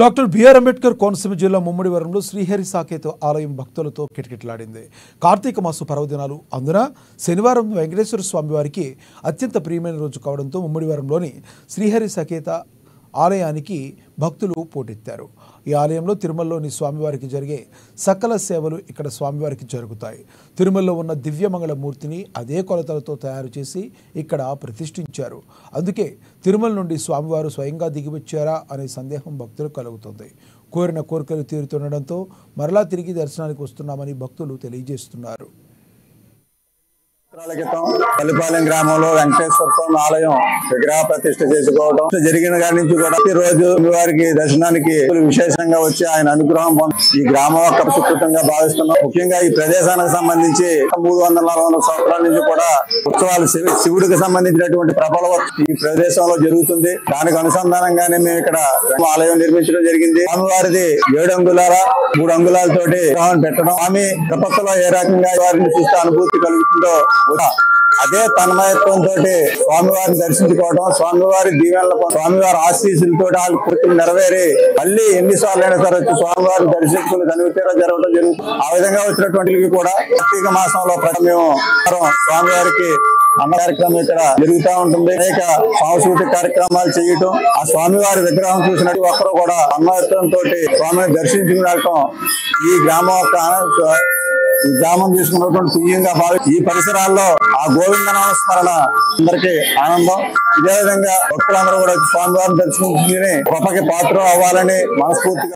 Doctor BR Ambedkar Konaseema జిల్లా ముమ్మడివరంలో శ్రీహరి సాకేత ఆలయం భక్తులతో కిటకిటలాడింది. కార్తీక మాస పర్వదినాలు అందున శనివారం వెంకటేశ్వర స్వామి వారికి అత్యంత ప్రియమైన రోజు కావడంతో ముమ్మడివరంలోని శ్రీహరి సాకేత ఆలయానికి భక్తులు పోటెత్తారు. ఈ ఆలయంలో తిరుమలలోని స్వామివారికి జరిగే సకల సేవలు ఇక్కడ స్వామివారికి జరుగుతాయి. తిరుమలలో ఉన్న దివ్యమంగళ మూర్తిని అదే కొలతలతో తయారు చేసి ఇక్కడ ప్రతిష్ఠించారు. అందుకే తిరుమల నుండి స్వామివారు స్వయంగా దిగివచ్చారా అనే సందేహం భక్తులకు కలుగుతుంది. కోరిన కోరికలు తీరుతుండడంతో మరలా తిరిగి దర్శనానికి వస్తున్నామని భక్తులు తెలియజేస్తున్నారు. పల్లిపాలెం గ్రామంలో వెంకటేశ్వర స్వామి ఆలయం విగ్రహ ప్రతిష్ఠ చేసుకోవడం జరిగిన కాడి నుంచి కూడా ప్రతిరోజు వారికి దర్శనానికి విశేషంగా వచ్చి ఆయన అనుగ్రహం ఈ గ్రామం యొక్క సుకృతంగా భావిస్తున్నాం. ముఖ్యంగా ఈ ప్రదేశానికి సంబంధించి 340 సంవత్సరాల నుంచి కూడా ఉత్సవాలు శివుడికి సంబంధించినటువంటి ప్రబల ఈ ప్రదేశంలో జరుగుతుంది. దానికి అనుసంధానంగానే మేము ఇక్కడ ఆలయం నిర్మించడం జరిగింది. స్వామివారిది 7 అంగుళాల 3 అంగుళాలతోటి విగ్రహం పెట్టడం, స్వామి ప్రపత్తులో ఏ రకంగా వారిని చూస్తే అనుభూతి కలుగుతుందో అదే తన్మయత్వంతో స్వామివారిని దర్శించుకోవడం, స్వామివారి దీవెనల స్వామివారి ఆశీస్సులతో వాళ్ళ కోరికలు నెరవేరి మళ్ళీ ఎన్నిసార్లు అయినా సరే వచ్చి స్వామివారిని దర్శించుకుని ధనుతీరా జరగడం జరుగుతుంది. ఆ విధంగా వచ్చినటువంటి కూడా కార్తీక మాసంలో మేము స్వామివారికి అన్న కార్యక్రమం ఇక్కడ జరుగుతూ ఉంటుంది. అనేక సాంస్కృతిక కార్యక్రమాలు చేయటం, ఆ స్వామివారి విగ్రహం చూసినట్టు ఒక్కరు కూడా అన్నత్వంతో స్వామిని దర్శించుకునడం ఈ గ్రామం తీసుకున్నటువంటి పుణ్యంగా భావించి ఈ పరిసరాల్లో ఆ గోవింద నామస్మరణ అందరికీ ఆనందం. ఇదే విధంగా భక్తులందరూ కూడా స్వామివారిని దర్శించుకుని గొప్పకి పాత్ర అవ్వాలని మనస్ఫూర్తిగా